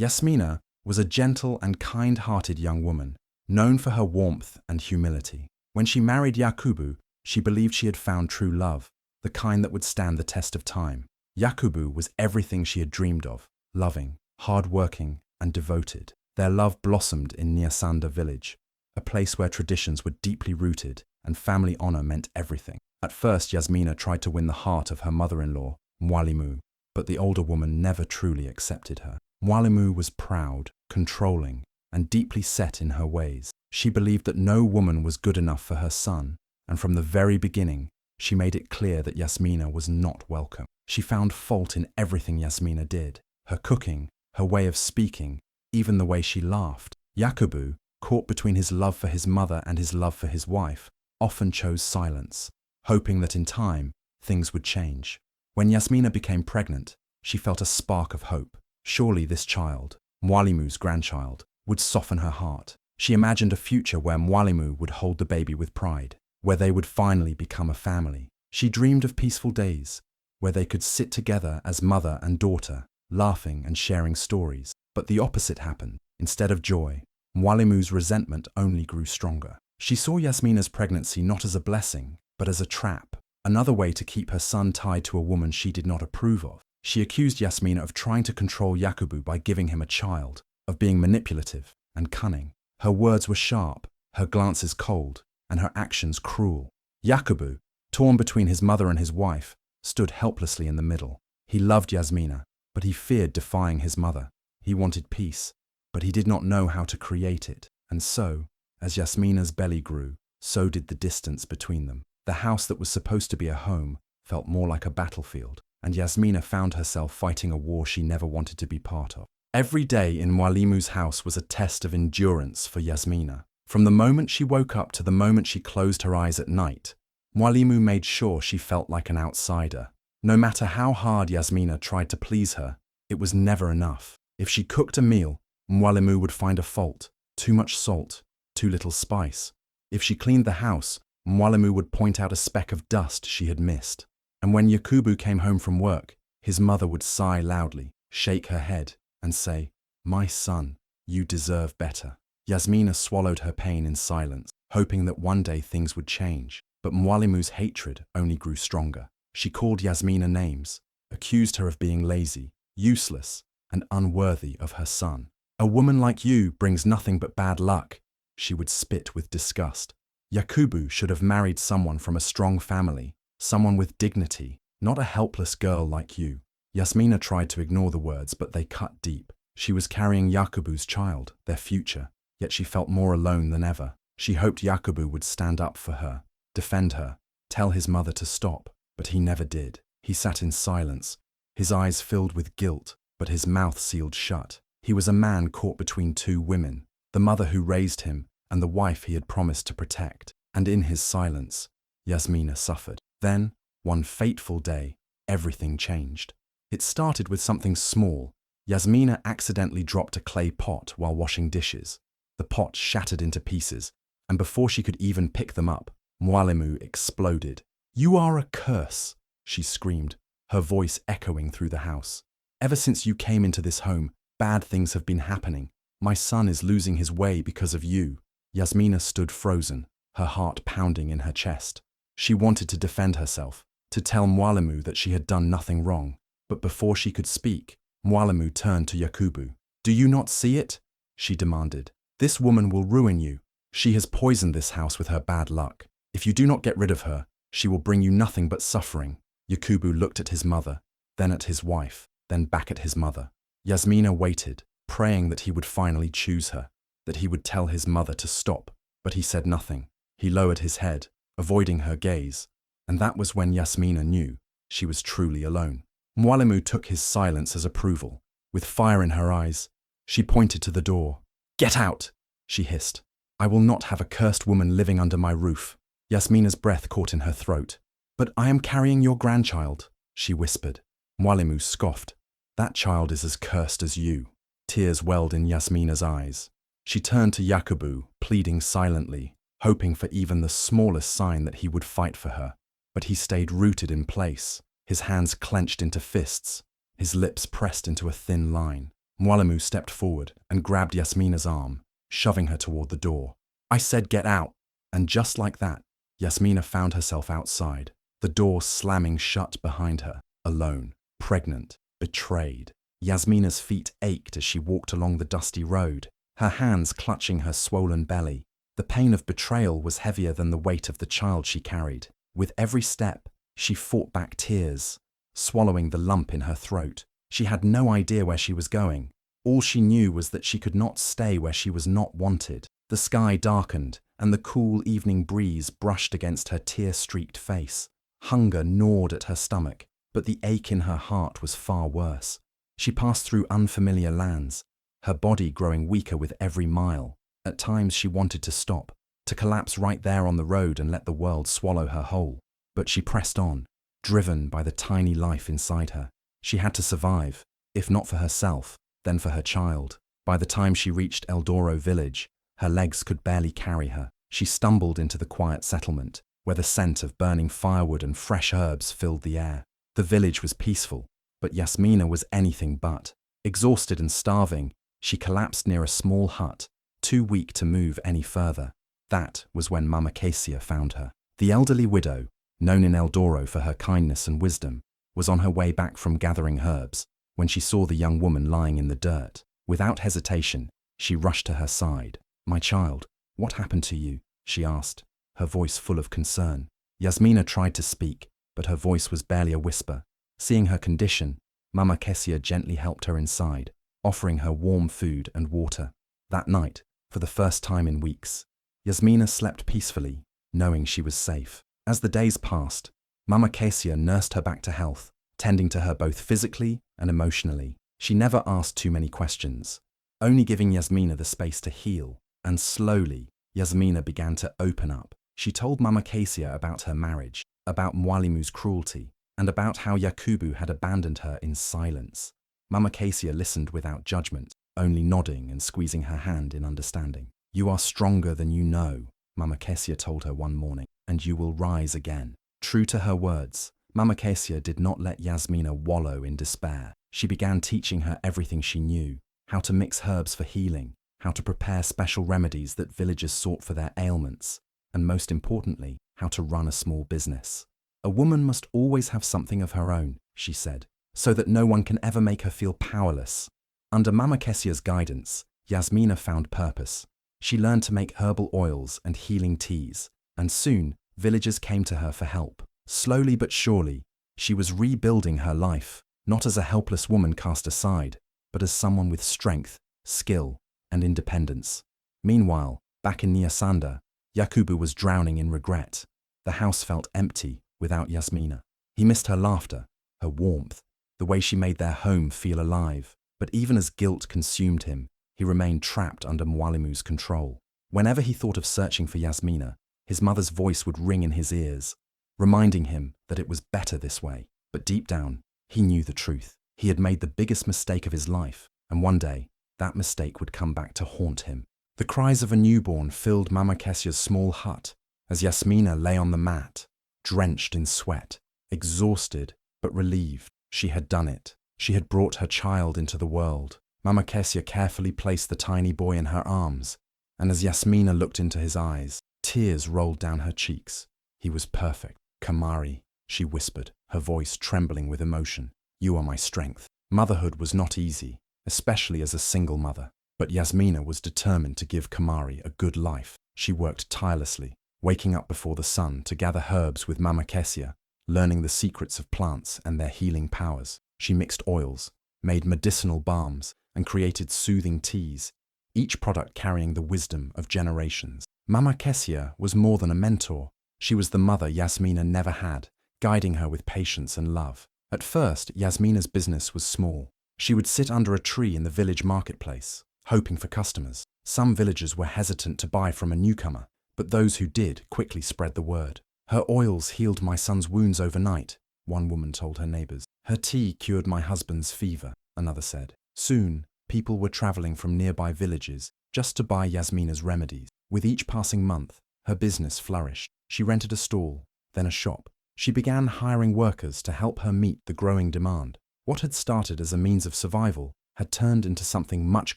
Yasmina was a gentle and kind-hearted young woman, known for her warmth and humility. When she married Yakubu, she believed she had found true love, the kind that would stand the test of time. Yakubu was everything she had dreamed of, loving, hard-working, and devoted. Their love blossomed in Nasander village, a place where traditions were deeply rooted and family honor meant everything. At first, Yasmina tried to win the heart of her mother-in-law, Mwalimu, but the older woman never truly accepted her. Mwalimu was proud, controlling, and deeply set in her ways. She believed that no woman was good enough for her son, and from the very beginning, she made it clear that Yasmina was not welcome. She found fault in everything Yasmina did, her cooking, her way of speaking, even the way she laughed. Yakubu, caught between his love for his mother and his love for his wife, often chose silence, hoping that in time, things would change. When Yasmina became pregnant, she felt a spark of hope. Surely this child, Mwalimu's grandchild, would soften her heart. She imagined a future where Mwalimu would hold the baby with pride, where they would finally become a family. She dreamed of peaceful days, where they could sit together as mother and daughter, laughing and sharing stories. But the opposite happened. Instead of joy, Mwalimu's resentment only grew stronger. She saw Yasmina's pregnancy not as a blessing, but as a trap, another way to keep her son tied to a woman she did not approve of. She accused Yasmina of trying to control Yakubu by giving him a child, of being manipulative and cunning. Her words were sharp, her glances cold, and her actions cruel. Yakubu, torn between his mother and his wife, stood helplessly in the middle. He loved Yasmina, but he feared defying his mother. He wanted peace, but he did not know how to create it. And so, as Yasmina's belly grew, so did the distance between them. The house that was supposed to be a home felt more like a battlefield, and Yasmina found herself fighting a war she never wanted to be part of. Every day in Mwalimu's house was a test of endurance for Yasmina. From the moment she woke up to the moment she closed her eyes at night, Mwalimu made sure she felt like an outsider. No matter how hard Yasmina tried to please her, it was never enough. If she cooked a meal, Mwalimu would find a fault: too much salt, too little spice. If she cleaned the house, Mwalimu would point out a speck of dust she had missed. And when Yakubu came home from work, his mother would sigh loudly, shake her head, and say, "My son, you deserve better." Yasmina swallowed her pain in silence, hoping that one day things would change. But Mwalimu's hatred only grew stronger. She called Yasmina names, accused her of being lazy, useless, and unworthy of her son. "A woman like you brings nothing but bad luck," she would spit with disgust. Yakubu should have married someone from a strong family, someone with dignity, not a helpless girl like you. Yasmina tried to ignore the words, but they cut deep. She was carrying Yakubu's child, their future, yet she felt more alone than ever. She hoped Yakubu would stand up for her, defend her, tell his mother to stop, but he never did. He sat in silence, his eyes filled with guilt, but his mouth sealed shut. He was a man caught between two women, the mother who raised him and the wife he had promised to protect. And in his silence, Yasmina suffered. Then, one fateful day, everything changed. It started with something small. Yasmina accidentally dropped a clay pot while washing dishes. The pot shattered into pieces, and before she could even pick them up, Mwalimu exploded. "You are a curse," she screamed, her voice echoing through the house. "Ever since you came into this home, bad things have been happening. My son is losing his way because of you." Yasmina stood frozen, her heart pounding in her chest. She wanted to defend herself, to tell Mwalimu that she had done nothing wrong. But before she could speak, Mwalimu turned to Yakubu. "Do you not see it?" she demanded. "This woman will ruin you. She has poisoned this house with her bad luck. If you do not get rid of her, she will bring you nothing but suffering." Yakubu looked at his mother, then at his wife, then back at his mother. Yasmina waited, praying that he would finally choose her, that he would tell his mother to stop, but he said nothing. He lowered his head, avoiding her gaze, and that was when Yasmina knew she was truly alone. Mwalimu took his silence as approval. With fire in her eyes, she pointed to the door. "Get out!" she hissed. "I will not have a cursed woman living under my roof." Yasmina's breath caught in her throat. "But I am carrying your grandchild," she whispered. Mwalimu scoffed. "That child is as cursed as you." Tears welled in Yasmina's eyes. She turned to Yakubu, pleading silently, hoping for even the smallest sign that he would fight for her. But he stayed rooted in place, his hands clenched into fists, his lips pressed into a thin line. Mwalimu stepped forward and grabbed Yasmina's arm, shoving her toward the door. I said get out! And just like that, Yasmina found herself outside, the door slamming shut behind her, alone, pregnant, betrayed. Yasmina's feet ached as she walked along the dusty road, her hands clutching her swollen belly. The pain of betrayal was heavier than the weight of the child she carried. With every step, she fought back tears, swallowing the lump in her throat. She had no idea where she was going. All she knew was that she could not stay where she was not wanted. The sky darkened, and the cool evening breeze brushed against her tear-streaked face. Hunger gnawed at her stomach, but the ache in her heart was far worse. She passed through unfamiliar lands, her body growing weaker with every mile. At times she wanted to stop, to collapse right there on the road and let the world swallow her whole. But she pressed on, driven by the tiny life inside her. She had to survive, if not for herself, then for her child. By the time she reached Eldoro village, her legs could barely carry her. She stumbled into the quiet settlement, where the scent of burning firewood and fresh herbs filled the air. The village was peaceful, but Yasmina was anything but. Exhausted and starving, she collapsed near a small hut, too weak to move any further. That was when Mama Casia found her. The elderly widow, known in Eldoro for her kindness and wisdom, was on her way back from gathering herbs when she saw the young woman lying in the dirt. Without hesitation, she rushed to her side. "My child, what happened to you?" she asked, her voice full of concern. Yasmina tried to speak, but her voice was barely a whisper. Seeing her condition, Mama Casia gently helped her inside, offering her warm food and water. That night, for the first time in weeks, Yasmina slept peacefully, knowing she was safe. As the days passed, Mama Casia nursed her back to health, tending to her both physically and emotionally. She never asked too many questions, only giving Yasmina the space to heal. And slowly, Yasmina began to open up. She told Mama Casia about her marriage, about Mwalimu's cruelty, and about how Yakubu had abandoned her in silence. Mama Casia listened without judgment, only nodding and squeezing her hand in understanding. "You are stronger than you know," Mama Casia told her one morning, "and you will rise again." True to her words, Mama Casia did not let Yasmina wallow in despair. She began teaching her everything she knew: how to mix herbs for healing, how to prepare special remedies that villagers sought for their ailments, and most importantly, how to run a small business. "A woman must always have something of her own," she said, "so that no one can ever make her feel powerless." Under Mama Casia's guidance, Yasmina found purpose. She learned to make herbal oils and healing teas, and soon villagers came to her for help. Slowly but surely, she was rebuilding her life, not as a helpless woman cast aside, but as someone with strength, skill, and independence. Meanwhile, back in Nasander, Yakubu was drowning in regret. The house felt empty without Yasmina. He missed her laughter, her warmth, the way she made their home feel alive. But even as guilt consumed him, he remained trapped under Mwalimu's control. Whenever he thought of searching for Yasmina, his mother's voice would ring in his ears, reminding him that it was better this way. But deep down, he knew the truth. He had made the biggest mistake of his life, and one day, that mistake would come back to haunt him. The cries of a newborn filled Mama Casia's small hut as Yasmina lay on the mat, drenched in sweat, exhausted but relieved. She had done it. She had brought her child into the world. Mama Casia carefully placed the tiny boy in her arms, and as Yasmina looked into his eyes, tears rolled down her cheeks. He was perfect. "Kamari," she whispered, her voice trembling with emotion. "You are my strength." Motherhood was not easy, especially as a single mother. But Yasmina was determined to give Kamari a good life. She worked tirelessly, waking up before the sun to gather herbs with Mama Casia, learning the secrets of plants and their healing powers. She mixed oils, made medicinal balms, and created soothing teas, each product carrying the wisdom of generations. Mama Casia was more than a mentor. She was the mother Yasmina never had, guiding her with patience and love. At first, Yasmina's business was small. She would sit under a tree in the village marketplace, hoping for customers. Some villagers were hesitant to buy from a newcomer, but those who did quickly spread the word. "Her oils healed my son's wounds overnight," one woman told her neighbors. "Her tea cured my husband's fever," another said. Soon, people were traveling from nearby villages just to buy Yasmina's remedies. With each passing month, her business flourished. She rented a stall, then a shop. She began hiring workers to help her meet the growing demand. What had started as a means of survival had turned into something much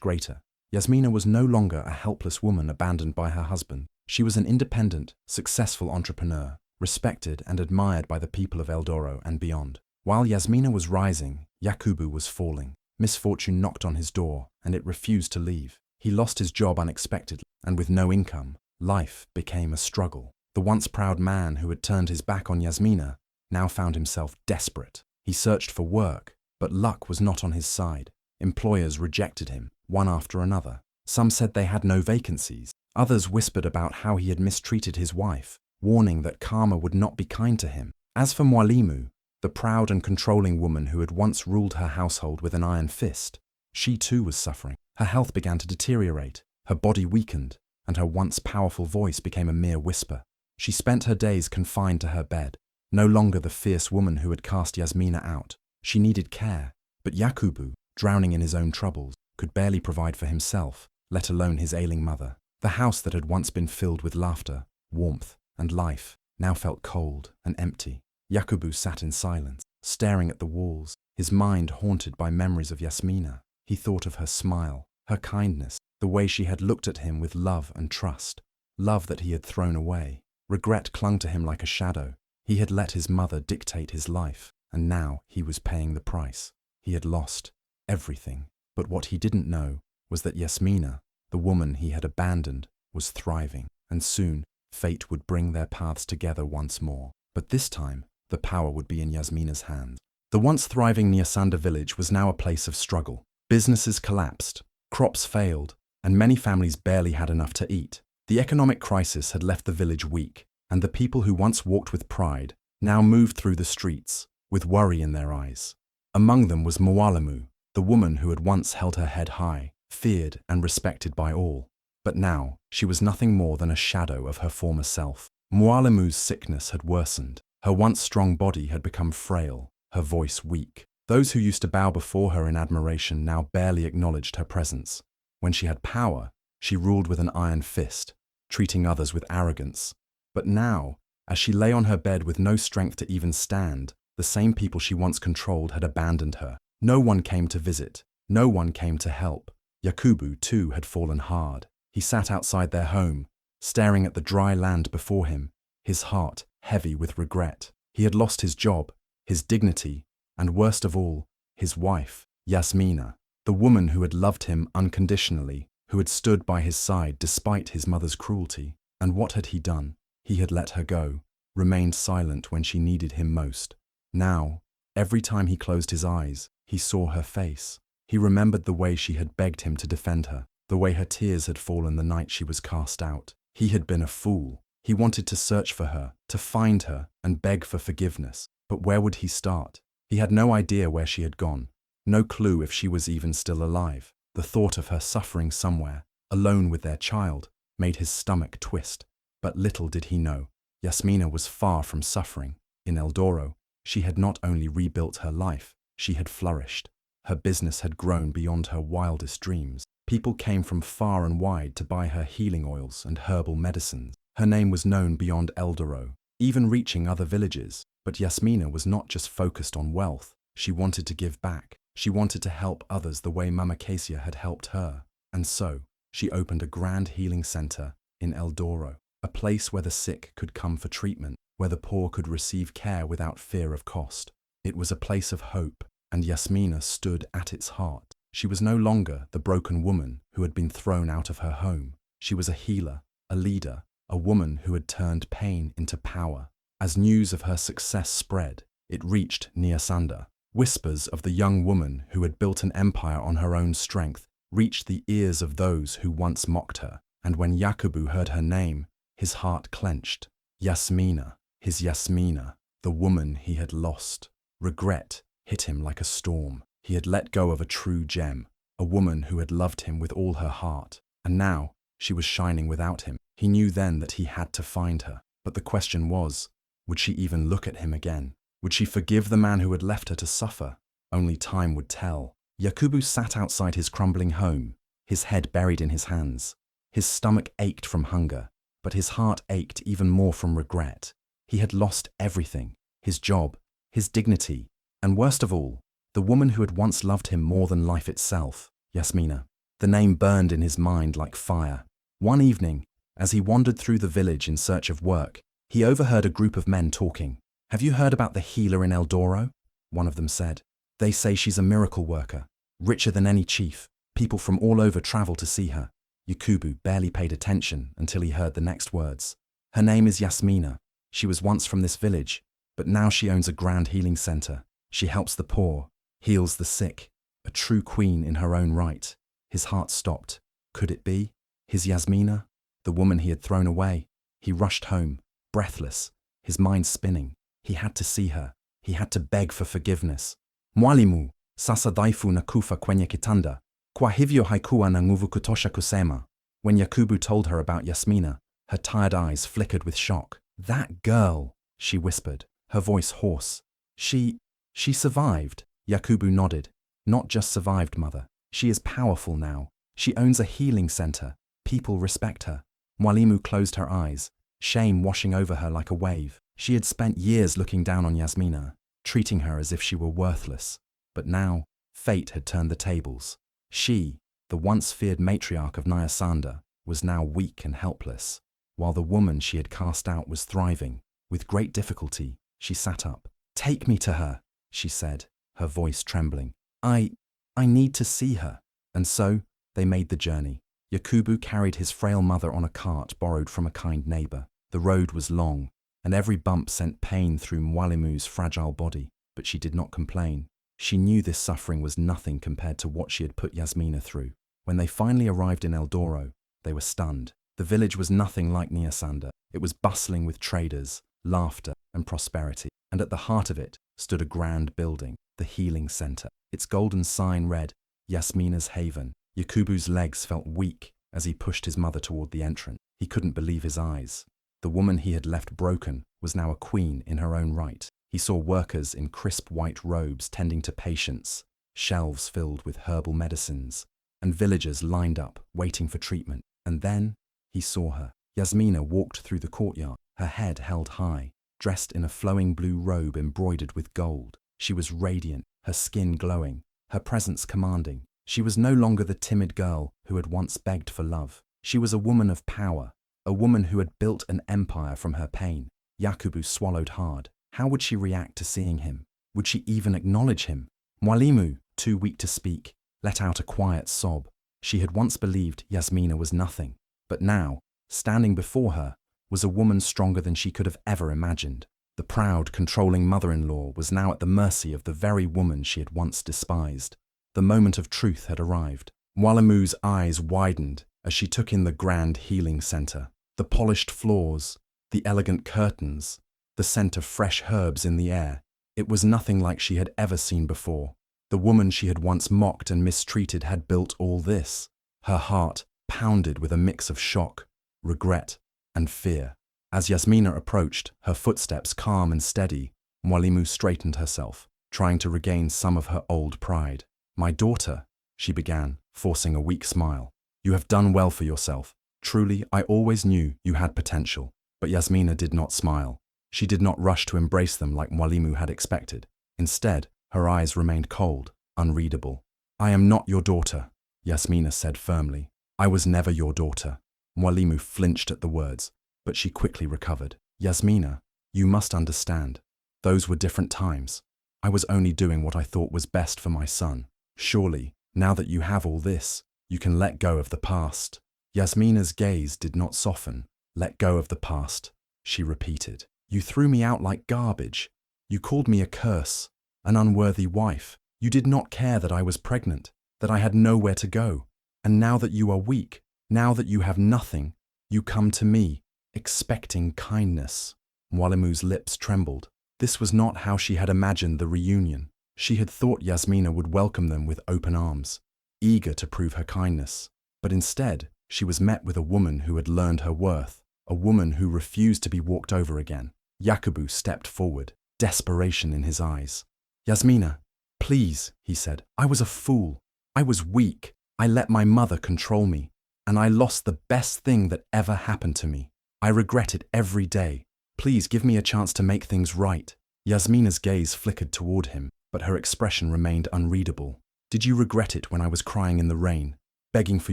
greater. Yasmina was no longer a helpless woman abandoned by her husband. She was an independent, successful entrepreneur, respected and admired by the people of Eldoro and beyond. While Yasmina was rising, Yakubu was falling. Misfortune knocked on his door, and it refused to leave. He lost his job unexpectedly, and with no income, life became a struggle. The once proud man who had turned his back on Yasmina now found himself desperate. He searched for work, but luck was not on his side. Employers rejected him, one after another. Some said they had no vacancies. Others whispered about how he had mistreated his wife, warning that karma would not be kind to him. As for Mwalimu, the proud and controlling woman who had once ruled her household with an iron fist, she too was suffering. Her health began to deteriorate, her body weakened, and her once powerful voice became a mere whisper. She spent her days confined to her bed, no longer the fierce woman who had cast Yasmina out. She needed care, but Yakubu, drowning in his own troubles, could barely provide for himself, let alone his ailing mother. The house that had once been filled with laughter, warmth, and life now felt cold and empty. Yakubu sat in silence, staring at the walls, his mind haunted by memories of Yasmina. He thought of her smile, her kindness, the way she had looked at him with love and trust, love that he had thrown away. Regret clung to him like a shadow. He had let his mother dictate his life, and now he was paying the price. He had lost everything. But what he didn't know was that Yasmina, the woman he had abandoned, was thriving, and soon fate would bring their paths together once more. But this time, the power would be in Yasmina's hands. The once thriving Nasander village was now a place of struggle. Businesses collapsed, crops failed, and many families barely had enough to eat. The economic crisis had left the village weak, and the people who once walked with pride now moved through the streets, with worry in their eyes. Among them was Mwalimu, the woman who had once held her head high, feared and respected by all. But now, she was nothing more than a shadow of her former self. Mwalimu's sickness had worsened. Her once strong body had become frail, her voice weak. Those who used to bow before her in admiration now barely acknowledged her presence. When she had power, she ruled with an iron fist, treating others with arrogance. But now, as she lay on her bed with no strength to even stand, the same people she once controlled had abandoned her. No one came to visit. No one came to help. Yakubu, too, had fallen hard. He sat outside their home, staring at the dry land before him, his heart heavy with regret. He had lost his job, his dignity, and worst of all, his wife, Yasmina, the woman who had loved him unconditionally, who had stood by his side despite his mother's cruelty. And what had he done? He had let her go, remained silent when she needed him most. Now, every time he closed his eyes, he saw her face. He remembered the way she had begged him to defend her, the way her tears had fallen the night she was cast out. He had been a fool. He wanted to search for her, to find her, and beg for forgiveness. But where would he start? He had no idea where she had gone, no clue if she was even still alive. The thought of her suffering somewhere, alone with their child, made his stomach twist. But little did he know, Yasmina was far from suffering. In Eldoro, she had not only rebuilt her life, she had flourished. Her business had grown beyond her wildest dreams. People came from far and wide to buy her healing oils and herbal medicines. Her name was known beyond Eldoro, even reaching other villages. But Yasmina was not just focused on wealth. She wanted to give back. She wanted to help others the way Mama Casia had helped her. And so, she opened a grand healing center in Eldoro, a place where the sick could come for treatment, where the poor could receive care without fear of cost. It was a place of hope, and Yasmina stood at its heart. She was no longer the broken woman who had been thrown out of her home. She was a healer, a leader, a woman who had turned pain into power. As news of her success spread, it reached Nasander. Whispers of the young woman who had built an empire on her own strength reached the ears of those who once mocked her. And when Yakubu heard her name, his heart clenched. Yasmina, his Yasmina, the woman he had lost. Regret hit him like a storm. He had let go of a true gem, a woman who had loved him with all her heart. And now, she was shining without him. He knew then that he had to find her. But the question was, would she even look at him again? Would she forgive the man who had left her to suffer? Only time would tell. Yakubu sat outside his crumbling home, his head buried in his hands. His stomach ached from hunger, but his heart ached even more from regret. He had lost everything, his job, his dignity, and worst of all, The woman who had once loved him more than life itself, Yasmina. The name burned in his mind like fire. One evening, as he wandered through the village in search of work, he overheard a group of men talking. "Have you heard about the healer in Eldoro?" one of them said. "They say she's a miracle worker, richer than any chief. People from all over travel to see her." Yakubu barely paid attention until he heard the next words. "Her name is Yasmina. She was once from this village, but now she owns a grand healing center. She helps the poor, heals the sick, a true queen in her own right." His heart stopped. Could it be? His Yasmina? The woman he had thrown away? He rushed home, breathless, his mind spinning. He had to see her. He had to beg for forgiveness. "Mwalimu, sasa dhaifu nakufa kwenye kitanda. Kwa hivyo haikuwa na nguvu kutosha kusema." When Yakubu told her about Yasmina, her tired eyes flickered with shock. "That girl," she whispered, her voice hoarse. She survived." Yakubu nodded. "Not just survived, mother. She is powerful now. She owns a healing center. People respect her." Mwalimu closed her eyes, shame washing over her like a wave. She had spent years looking down on Yasmina, treating her as if she were worthless. But now, fate had turned the tables. She, the once feared matriarch of Nasander, was now weak and helpless, while the woman she had cast out was thriving. With great difficulty, she sat up. "Take me to her," she said, her voice trembling. I need to see her." And so, they made the journey. Yakubu carried his frail mother on a cart borrowed from a kind neighbor. The road was long, and every bump sent pain through Mwalimu's fragile body, but she did not complain. She knew this suffering was nothing compared to what she had put Yasmina through. When they finally arrived in Eldoro, they were stunned. The village was nothing like Nasander. It was bustling with traders, laughter, and prosperity. And at the heart of it stood a grand building, the healing center. Its golden sign read, "Yasmina's Haven." Yakubu's legs felt weak as he pushed his mother toward the entrance. He couldn't believe his eyes. The woman he had left broken was now a queen in her own right. He saw workers in crisp white robes tending to patients, shelves filled with herbal medicines, and villagers lined up, waiting for treatment. And then he saw her. Yasmina walked through the courtyard, her head held high, dressed in a flowing blue robe embroidered with gold. She was radiant, her skin glowing, her presence commanding. She was no longer the timid girl who had once begged for love. She was a woman of power, a woman who had built an empire from her pain. Yakubu swallowed hard. How would she react to seeing him? Would she even acknowledge him? Mwalimu, too weak to speak, let out a quiet sob. She had once believed Yasmina was nothing, but now, standing before her, was a woman stronger than she could have ever imagined. The proud, controlling mother-in-law was now at the mercy of the very woman she had once despised. The moment of truth had arrived. Mwalimu's eyes widened as she took in the grand healing center. The polished floors, the elegant curtains, the scent of fresh herbs in the air. It was nothing like she had ever seen before. The woman she had once mocked and mistreated had built all this. Her heart pounded with a mix of shock, regret, and fear. As Yasmina approached, her footsteps calm and steady, Mwalimu straightened herself, trying to regain some of her old pride. "My daughter," she began, forcing a weak smile. "You have done well for yourself. Truly, I always knew you had potential." But Yasmina did not smile. She did not rush to embrace them like Mwalimu had expected. Instead, her eyes remained cold, unreadable. "I am not your daughter," Yasmina said firmly. "I was never your daughter." Mwalimu flinched at the words, but she quickly recovered. "Yasmina, you must understand. Those were different times. I was only doing what I thought was best for my son. Surely, now that you have all this, you can let go of the past." Yasmina's gaze did not soften. "Let go of the past," she repeated. "You threw me out like garbage. You called me a curse, an unworthy wife. You did not care that I was pregnant, that I had nowhere to go. And now that you are weak, now that you have nothing, you come to me, expecting kindness." Mwalimu's lips trembled. This was not how she had imagined the reunion. She had thought Yasmina would welcome them with open arms, eager to prove her kindness. But instead, she was met with a woman who had learned her worth, a woman who refused to be walked over again. Yakubu stepped forward, desperation in his eyes. "Yasmina, please," he said. "I was a fool. I was weak. I let my mother control me, and I lost the best thing that ever happened to me. I regret it every day. Please give me a chance to make things right." Yasmina's gaze flickered toward him, but her expression remained unreadable. Did you regret it when I was crying in the rain, begging for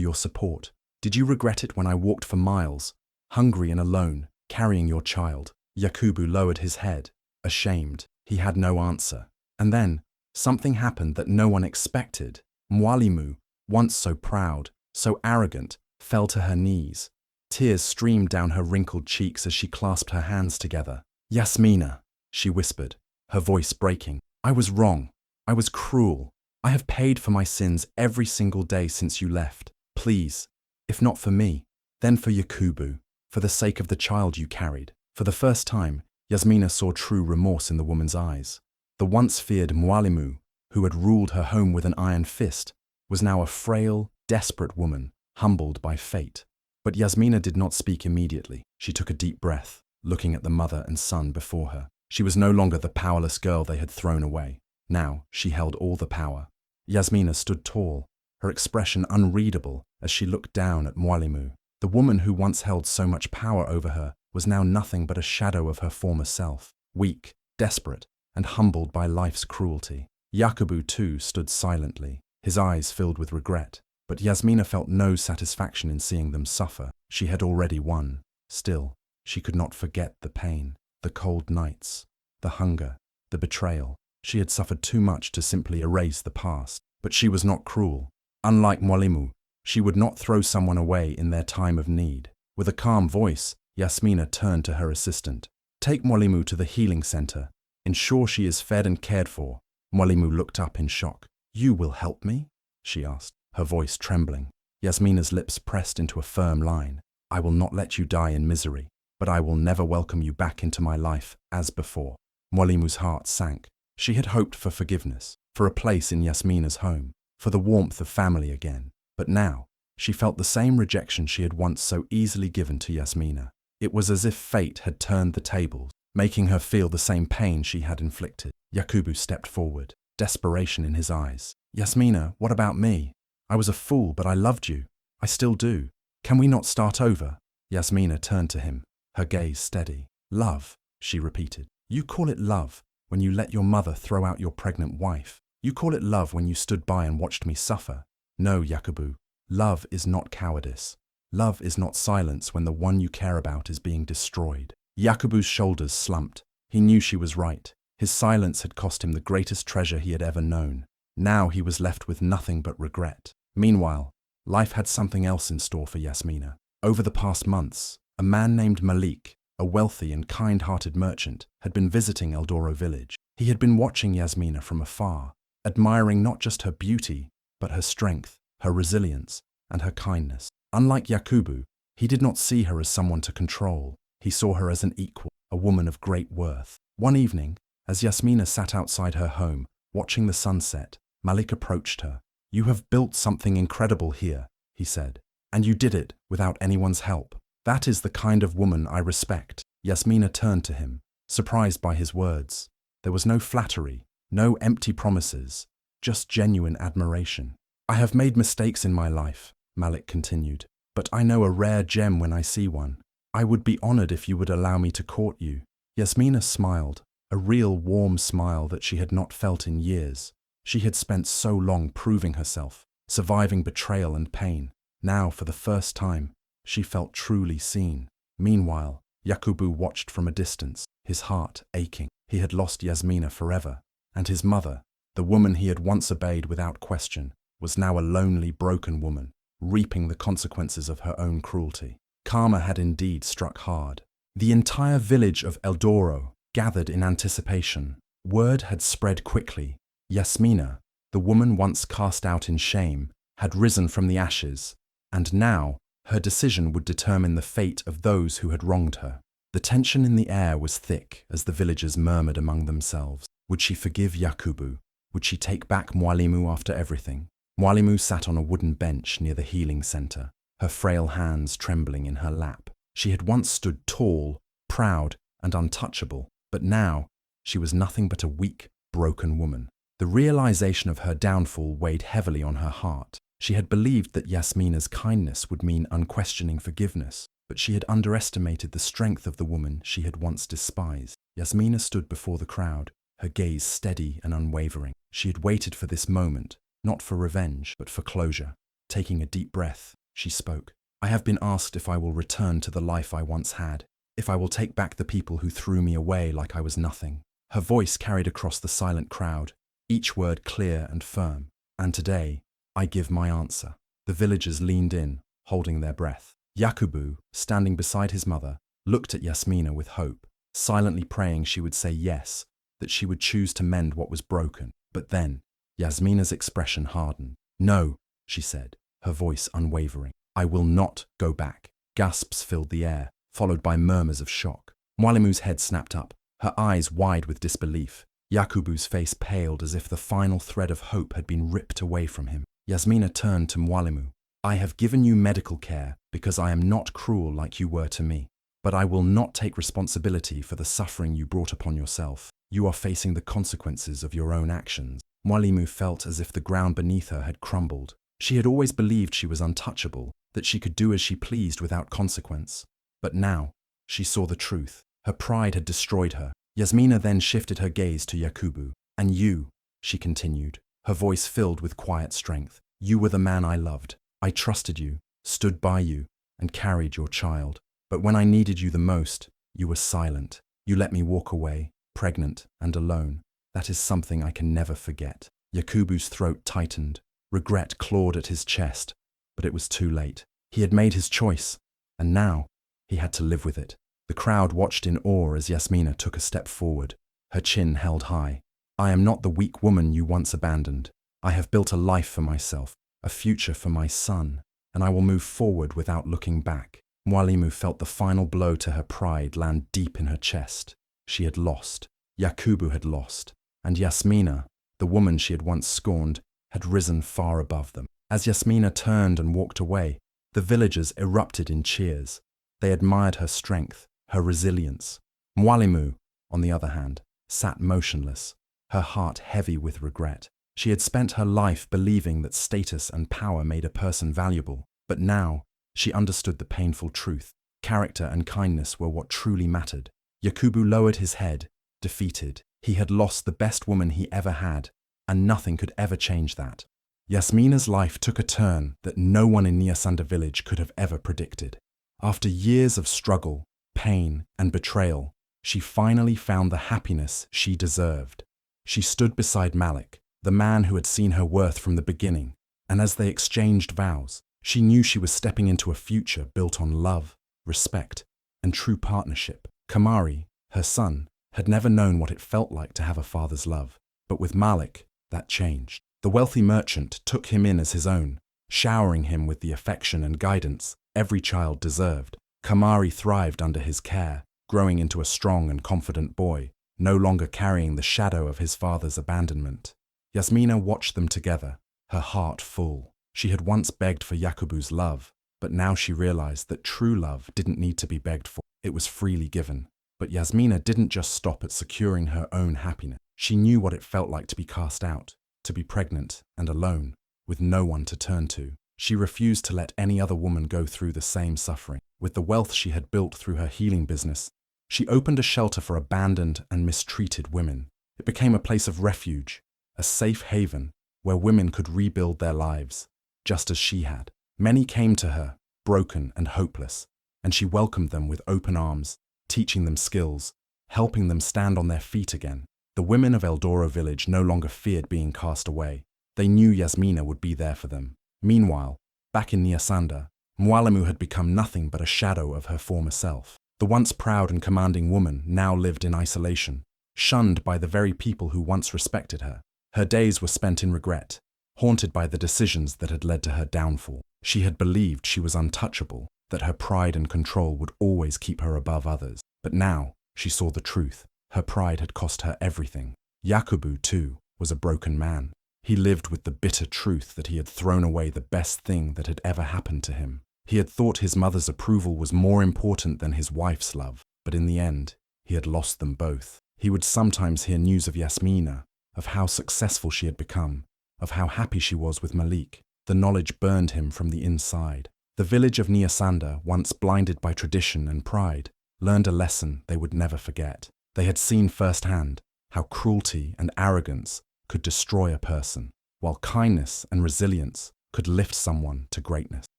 your support? Did you regret it when I walked for miles, hungry and alone, carrying your child? Yakubu lowered his head, ashamed. He had no answer. And then, something happened that no one expected. Mwalimu, once so proud, so arrogant, fell to her knees. Tears streamed down her wrinkled cheeks as she clasped her hands together. Yasmina, she whispered, her voice breaking. I was wrong. I was cruel. I have paid for my sins every single day since you left. Please, if not for me, then for Yakubu, for the sake of the child you carried. For the first time, Yasmina saw true remorse in the woman's eyes. The once feared Mwalimu, who had ruled her home with an iron fist, was now a frail, desperate woman, humbled by fate. But Yasmina did not speak immediately. She took a deep breath, looking at the mother and son before her. She was no longer the powerless girl they had thrown away. Now she held all the power. Yasmina stood tall, her expression unreadable as she looked down at Mwalimu. The woman who once held so much power over her was now nothing but a shadow of her former self, weak, desperate, and humbled by life's cruelty. Yakubu too stood silently, his eyes filled with regret. But Yasmina felt no satisfaction in seeing them suffer. She had already won. Still, she could not forget the pain, the cold nights, the hunger, the betrayal. She had suffered too much to simply erase the past. But she was not cruel. Unlike Mwalimu, she would not throw someone away in their time of need. With a calm voice, Yasmina turned to her assistant. Take Mwalimu to the healing center. Ensure she is fed and cared for. Mwalimu looked up in shock. You will help me? She asked, her voice trembling. Yasmina's lips pressed into a firm line. I will not let you die in misery, but I will never welcome you back into my life as before. Mwalimu's heart sank. She had hoped for forgiveness, for a place in Yasmina's home, for the warmth of family again. But now, she felt the same rejection she had once so easily given to Yasmina. It was as if fate had turned the tables, making her feel the same pain she had inflicted. Yakubu stepped forward, desperation in his eyes. Yasmina, what about me? I was a fool, but I loved you. I still do. Can we not start over? Yasmina turned to him, her gaze steady. Love, she repeated. You call it love when you let your mother throw out your pregnant wife. You call it love when you stood by and watched me suffer. No, Yakubu, love is not cowardice. Love is not silence when the one you care about is being destroyed. Yakubu's shoulders slumped. He knew she was right. His silence had cost him the greatest treasure he had ever known. Now he was left with nothing but regret. Meanwhile, life had something else in store for Yasmina. Over the past months, a man named Malik, a wealthy and kind-hearted merchant, had been visiting Eldoro village. He had been watching Yasmina from afar, admiring not just her beauty, but her strength, her resilience, and her kindness. Unlike Yakubu, he did not see her as someone to control. He saw her as an equal, a woman of great worth. One evening, as Yasmina sat outside her home, watching the sunset, Malik approached her. You have built something incredible here, he said, and you did it without anyone's help. That is the kind of woman I respect. Yasmina turned to him, surprised by his words. There was no flattery, no empty promises, just genuine admiration. I have made mistakes in my life, Malik continued, but I know a rare gem when I see one. I would be honored if you would allow me to court you. Yasmina smiled, a real warm smile that she had not felt in years. She had spent so long proving herself, surviving betrayal and pain. Now, for the first time, she felt truly seen. Meanwhile, Yakubu watched from a distance, his heart aching. He had lost Yasmina forever, and his mother, the woman he had once obeyed without question, was now a lonely, broken woman, reaping the consequences of her own cruelty. Karma had indeed struck hard. The entire village of Eldoro gathered in anticipation. Word had spread quickly. Yasmina, the woman once cast out in shame, had risen from the ashes, and now her decision would determine the fate of those who had wronged her. The tension in the air was thick as the villagers murmured among themselves. Would she forgive Yakubu? Would she take back Mwalimu after everything? Mwalimu sat on a wooden bench near the healing center, her frail hands trembling in her lap. She had once stood tall, proud, and untouchable, but now she was nothing but a weak, broken woman. The realization of her downfall weighed heavily on her heart. She had believed that Yasmina's kindness would mean unquestioning forgiveness, but she had underestimated the strength of the woman she had once despised. Yasmina stood before the crowd, her gaze steady and unwavering. She had waited for this moment, not for revenge, but for closure. Taking a deep breath, she spoke. I have been asked if I will return to the life I once had, if I will take back the people who threw me away like I was nothing. Her voice carried across the silent crowd, each word clear and firm. And today, I give my answer. The villagers leaned in, holding their breath. Yakubu, standing beside his mother, looked at Yasmina with hope, silently praying she would say yes, that she would choose to mend what was broken. But then, Yasmina's expression hardened. No, she said, her voice unwavering. I will not go back. Gasps filled the air, followed by murmurs of shock. Mwalimu's head snapped up, her eyes wide with disbelief. Yakubu's face paled as if the final thread of hope had been ripped away from him. Yasmina turned to Mwalimu. I have given you medical care because I am not cruel like you were to me. But I will not take responsibility for the suffering you brought upon yourself. You are facing the consequences of your own actions. Mwalimu felt as if the ground beneath her had crumbled. She had always believed she was untouchable, that she could do as she pleased without consequence. But now, she saw the truth. Her pride had destroyed her. Yasmina then shifted her gaze to Yakubu. And you, she continued, her voice filled with quiet strength. You were the man I loved. I trusted you, stood by you, and carried your child. But when I needed you the most, you were silent. You let me walk away, pregnant and alone. That is something I can never forget. Yakubu's throat tightened. Regret clawed at his chest, but it was too late. He had made his choice, and now he had to live with it. The crowd watched in awe as Yasmina took a step forward, her chin held high. I am not the weak woman you once abandoned. I have built a life for myself, a future for my son, and I will move forward without looking back. Mwalimu felt the final blow to her pride land deep in her chest. She had lost. Yakubu had lost. And Yasmina, the woman she had once scorned, had risen far above them. As Yasmina turned and walked away, the villagers erupted in cheers. They admired her strength, her resilience. Mwalimu, on the other hand, sat motionless, her heart heavy with regret. She had spent her life believing that status and power made a person valuable, but now she understood the painful truth. Character and kindness were what truly mattered. Yakubu lowered his head, defeated. He had lost the best woman he ever had, and nothing could ever change that. Yasmina's life took a turn that no one in Nasander village could have ever predicted. After years of struggle, pain, and betrayal, she finally found the happiness she deserved. She stood beside Malik, the man who had seen her worth from the beginning, and as they exchanged vows, she knew she was stepping into a future built on love, respect, and true partnership. Kamari, her son, had never known what it felt like to have a father's love, but with Malik, that changed. The wealthy merchant took him in as his own, showering him with the affection and guidance every child deserved. Kamari thrived under his care, growing into a strong and confident boy, no longer carrying the shadow of his father's abandonment. Yasmina watched them together, her heart full. She had once begged for Yakubu's love, but now she realized that true love didn't need to be begged for. It was freely given. But Yasmina didn't just stop at securing her own happiness. She knew what it felt like to be cast out, to be pregnant and alone, with no one to turn to. She refused to let any other woman go through the same suffering. With the wealth she had built through her healing business, she opened a shelter for abandoned and mistreated women. It became a place of refuge, a safe haven where women could rebuild their lives, just as she had. Many came to her, broken and hopeless, and she welcomed them with open arms, teaching them skills, helping them stand on their feet again. The women of Eldoro village no longer feared being cast away. They knew Yasmina would be there for them. Meanwhile, back in Nasander, Mwalimu had become nothing but a shadow of her former self. The once proud and commanding woman now lived in isolation, shunned by the very people who once respected her. Her days were spent in regret, haunted by the decisions that had led to her downfall. She had believed she was untouchable, that her pride and control would always keep her above others. But now, she saw the truth. Her pride had cost her everything. Yakubu, too, was a broken man. He lived with the bitter truth that he had thrown away the best thing that had ever happened to him. He had thought his mother's approval was more important than his wife's love, but in the end, he had lost them both. He would sometimes hear news of Yasmina, of how successful she had become, of how happy she was with Malik. The knowledge burned him from the inside. The village of Nasander, once blinded by tradition and pride, learned a lesson they would never forget. They had seen firsthand how cruelty and arrogance could destroy a person, while kindness and resilience could lift someone to greatness.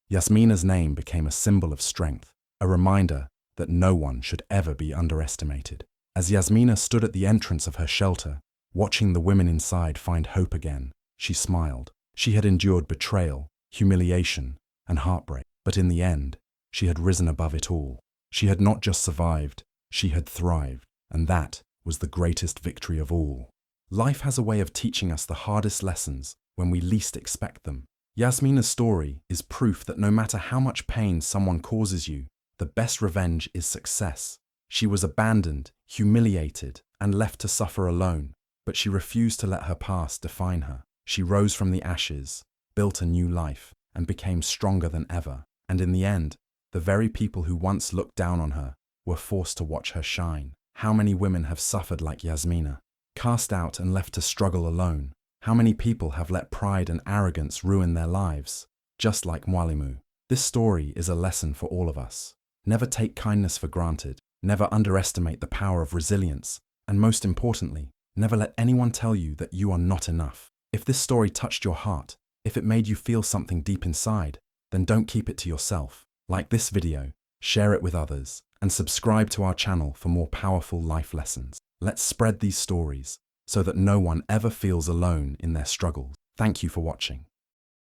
Yasmina's name became a symbol of strength, a reminder that no one should ever be underestimated. As Yasmina stood at the entrance of her shelter, watching the women inside find hope again, she smiled. She had endured betrayal, humiliation, and heartbreak, but in the end, she had risen above it all. She had not just survived, she had thrived, and that was the greatest victory of all. Life has a way of teaching us the hardest lessons when we least expect them. Yasmina's story is proof that no matter how much pain someone causes you, the best revenge is success. She was abandoned, humiliated, and left to suffer alone, but she refused to let her past define her. She rose from the ashes, built a new life, and became stronger than ever. And in the end, the very people who once looked down on her were forced to watch her shine. How many women have suffered like Yasmina, cast out and left to struggle alone? How many people have let pride and arrogance ruin their lives, just like Mwalimu? This story is a lesson for all of us. Never take kindness for granted, never underestimate the power of resilience, and most importantly, never let anyone tell you that you are not enough. If this story touched your heart, if it made you feel something deep inside, then don't keep it to yourself. Like this video, share it with others, and subscribe to our channel for more powerful life lessons. Let's spread these stories so that no one ever feels alone in their struggles. Thank you for watching.